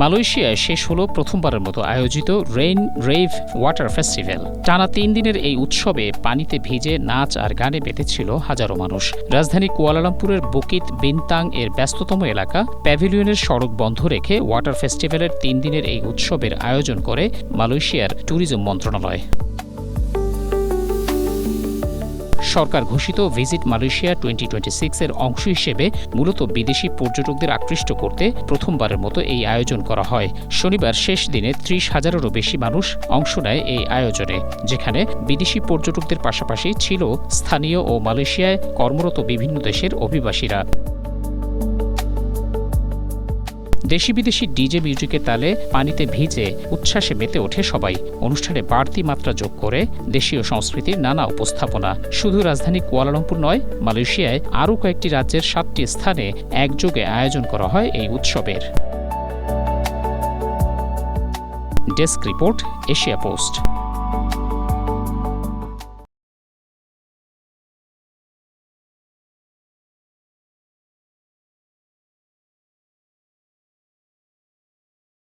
মালয়েশিয়ায় শেষ হলো প্রথমবারের মতো আয়োজিত রেইন রেভ ওয়াটার ফেস্টিভ্যাল। টানা ৩ দিনের এই উৎসবে পানিতে ভিজে নাচ আর গানে মেতেছিল হাজারো মানুষ। রাজধানী কুয়ালালামপুরের বুকিত বিনতাং এর ব্যস্ততম এলাকা প্যাভিলিয়নের সড়ক বন্ধ রেখে ওয়াটার ফেস্টিভ্যালের ৩ দিনের এই উৎসবের আয়োজন করে মালয়েশিয়ার ট্যুরিজম মন্ত্রণালয়। সরকার ঘোষিত ভিজিট মালয়েশিয়া 2026 এর অংশ হিসেবে মূলত বিদেশি পর্যটকদের আকৃষ্ট করতে প্রথমবারের মতো এই আয়োজন করা হয়। শনিবার শেষ দিনে ৩০,০০০-এরও বেশি মানুষ অংশ নেয় এই আয়োজনে, যেখানে বিদেশি পর্যটকদের পাশাপাশি ছিল স্থানীয় ও মালয়েশিয়ায় কর্মরত বিভিন্ন দেশের অভিবাসীরা। দেশি বিদেশি ডিজে মিউজিকের তালে পানিতে ভিজে উচ্ছ্বাসে মেতে ওঠে সবাই। অনুষ্ঠানে বাড়তি মাত্রা যোগ করে দেশীয় সংস্কৃতির নানা উপস্থাপনা। শুধু রাজধানী কুয়ালালামপুর নয়, মালয়েশিয়ায় আরও কয়েকটি রাজ্যের ৭টি স্থানে একযোগে আয়োজন করা হয় এই উৎসবের। Desk report, Asia post.